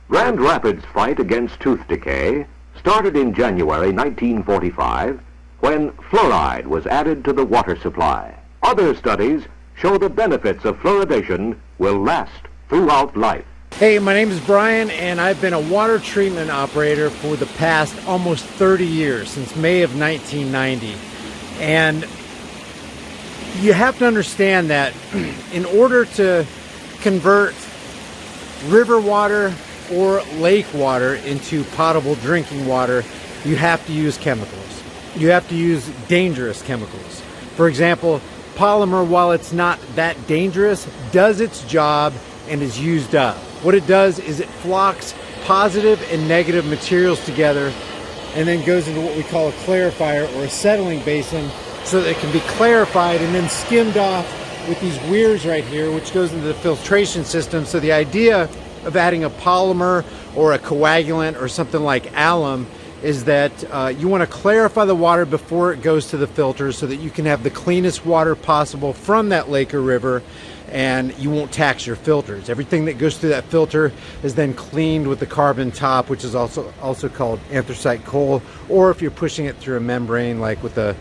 Grand Rapids' fight against tooth decay started in January 1945 when fluoride was added to the water supply. Other studies show the benefits of fluoridation will last throughout life. Hey, my name is Brian, and I've been a water treatment operator for the past almost 30 years, since May of 1990. And you have to understand that in order to convert river water or lake water into potable drinking water, you have to use chemicals. You have to use dangerous chemicals. For example, polymer, while it's not that dangerous, does its job and is used up. What it does is it flocks positive and negative materials together and then goes into what we call a clarifier or a settling basin so that it can be clarified and then skimmed off with these weirs right here, which goes into the filtration system. So the idea of adding a polymer or a coagulant or something like alum is that you want to clarify the water before it goes to the filter so that you can have the cleanest water possible from that lake or river, and you won't tax your filters. Everything that goes through that filter is then cleaned with the carbon top, which is also called anthracite coal, or if you're pushing it through a membrane, like with a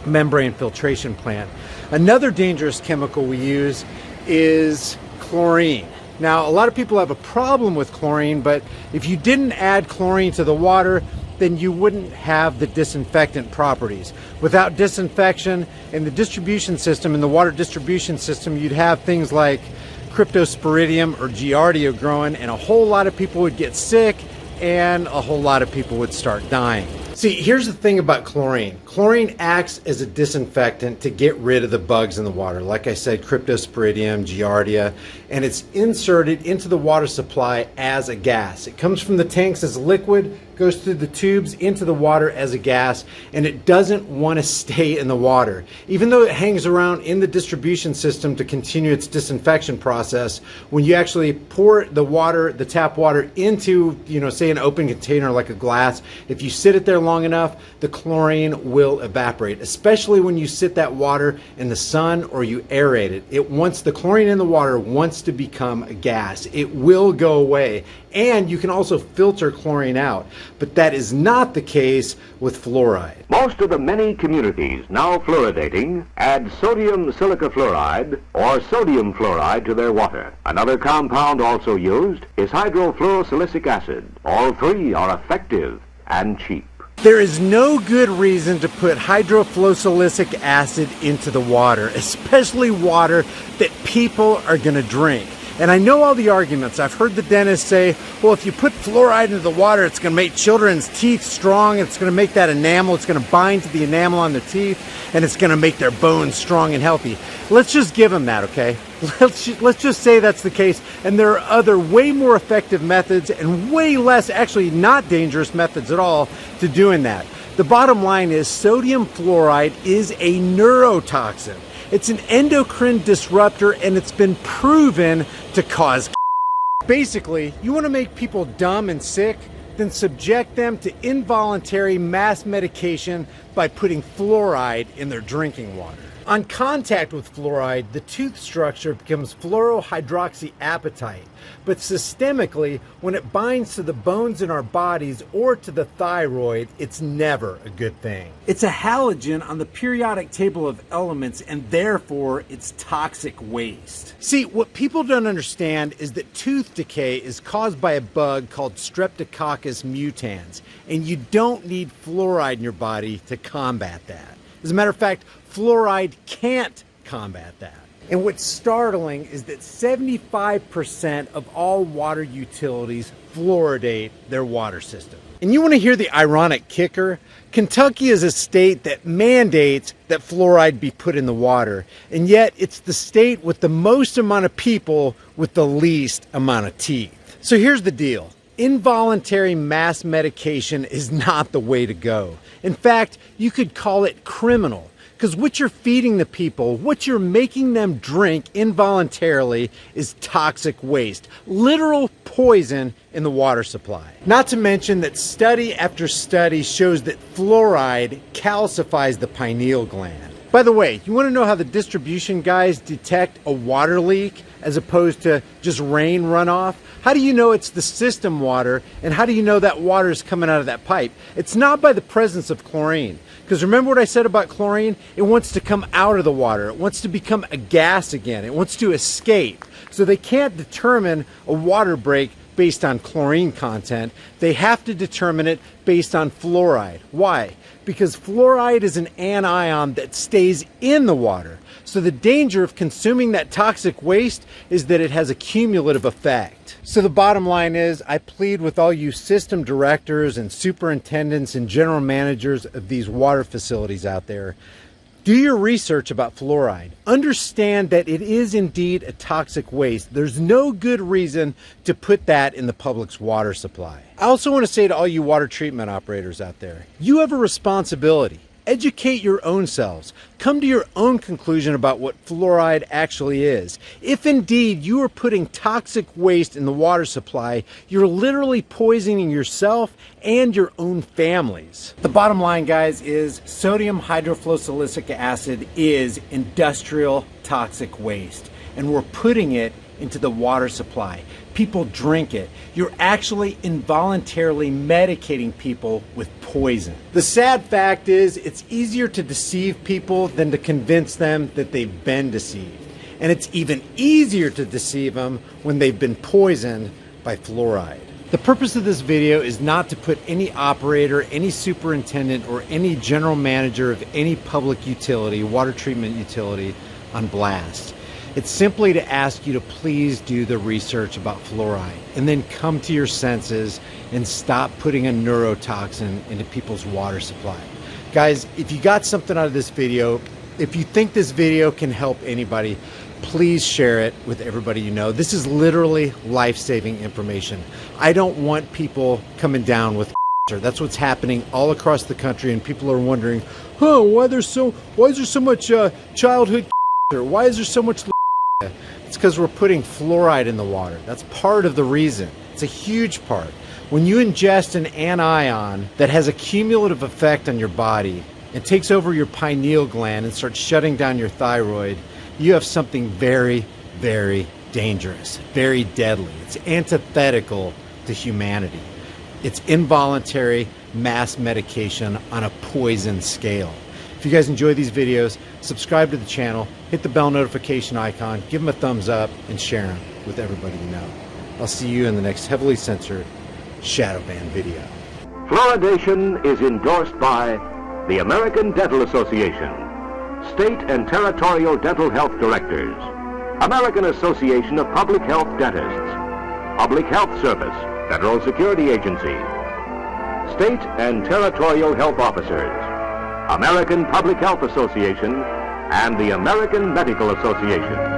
membrane filtration plant. Another dangerous chemical we use is chlorine. Now, a lot of people have a problem with chlorine, but if you didn't add chlorine to the water, then you wouldn't have the disinfectant properties. Without disinfection in the distribution system, in the water distribution system, you'd have things like cryptosporidium or giardia growing, and a whole lot of people would get sick and a whole lot of people would start dying. See, here's the thing about chlorine. Chlorine acts as a disinfectant to get rid of the bugs in the water. Like I said, cryptosporidium, giardia, and it's inserted into the water supply as a gas. It comes from the tanks as a liquid, goes through the tubes into the water as a gas, and it doesn't want to stay in the water. Even though it hangs around in the distribution system to continue its disinfection process, when you actually pour the water, the tap water, into, say an open container like a glass, if you sit it there long enough, the chlorine will evaporate, especially when you sit that water in the sun or you aerate it. The chlorine in the water wants to become a gas. It will go away. And you can also filter chlorine out, but that is not the case with fluoride. Most of the many communities now fluoridating add sodium silica fluoride or sodium fluoride to their water. Another compound also used is hydrofluorosilicic acid. All three are effective and cheap. There is no good reason to put hydrofluorosilicic acid into the water, especially water that people are going to drink. And I know all the arguments. I've heard the dentist say, well, if you put fluoride into the water, it's going to make children's teeth strong. It's going to make that enamel. It's going to bind to the enamel on their teeth, and it's going to make their bones strong and healthy. Let's just give them that, okay? Let's just say that's the case. And there are other way more effective methods and way less, actually not dangerous methods at all to doing that. The bottom line is sodium fluoride is a neurotoxin. It's an endocrine disruptor, and it's been proven to cause. Basically, you want to make people dumb and sick, then subject them to involuntary mass medication by putting fluoride in their drinking water. On contact with fluoride, the tooth structure becomes fluorohydroxyapatite, but systemically, when it binds to the bones in our bodies or to the thyroid, it's never a good thing. It's a halogen on the periodic table of elements, and therefore it's toxic waste. See, what people don't understand is that tooth decay is caused by a bug called Streptococcus mutans, and you don't need fluoride in your body to combat that. As a matter of fact, fluoride can't combat that. And what's startling is that 75% of all water utilities fluoridate their water system. And you want to hear the ironic kicker? Kentucky is a state that mandates that fluoride be put in the water, and yet it's the state with the most amount of people with the least amount of teeth. So here's the deal. Involuntary mass medication is not the way to go. In fact, you could call it criminal, because what you're feeding the people, what you're making them drink involuntarily, is toxic waste, literal poison in the water supply. Not to mention that study after study shows that fluoride calcifies the pineal gland. By the way, you want to know how the distribution guys detect a water leak? as opposed to just rain runoff? How do you know it's the system water, and how do you know that water is coming out of that pipe? It's not by the presence of chlorine. Because remember what I said about chlorine? It wants to come out of the water. It wants to become a gas again. It wants to escape. So they can't determine a water break based on chlorine content. They have to determine it based on fluoride. Why? Because fluoride is an anion that stays in the water. So the danger of consuming that toxic waste is that it has a cumulative effect. So the bottom line is, I plead with all you system directors and superintendents and general managers of these water facilities out there, do your research about fluoride. Understand that it is indeed a toxic waste. There's no good reason to put that in the public's water supply. I also want to say to all you water treatment operators out there, you have a responsibility. Educate your own selves. Come to your own conclusion about what fluoride actually is. If indeed you are putting toxic waste in the water supply, you're literally poisoning yourself and your own families. The bottom line, guys, is sodium hydrofluorosilicic acid is industrial toxic waste, and we're putting it into the water supply. People drink it. You're actually involuntarily medicating people with poison. The sad fact is, it's easier to deceive people than to convince them that they've been deceived. And it's even easier to deceive them when they've been poisoned by fluoride. The purpose of this video is not to put any operator, any superintendent, or any general manager of any public utility, water treatment utility, on blast. It's simply to ask you to please do the research about fluoride and then come to your senses and stop putting a neurotoxin into people's water supply. Guys, if you got something out of this video, if you think this video can help anybody, please share it with everybody you know. This is literally life-saving information. I don't want people coming down with cancer. That's what's happening all across the country, and people are wondering, why is there so much childhood cancer? Why is there so much? It's because we're putting fluoride in the water. That's part of the reason. It's a huge part. When you ingest an anion that has a cumulative effect on your body, it takes over your pineal gland and starts shutting down your thyroid, you have something very, very dangerous, very deadly. It's antithetical to humanity. It's involuntary mass medication on a poison scale. If you guys enjoy these videos, subscribe to the channel, hit the bell notification icon, give them a thumbs up, and share them with everybody you know. I'll see you in the next heavily censored shadow ban video. Fluoridation is endorsed by the American Dental Association, State and Territorial Dental Health Directors, American Association of Public Health Dentists, Public Health Service, Federal Security Agency, State and Territorial Health Officers, American Public Health Association, and the American Medical Association.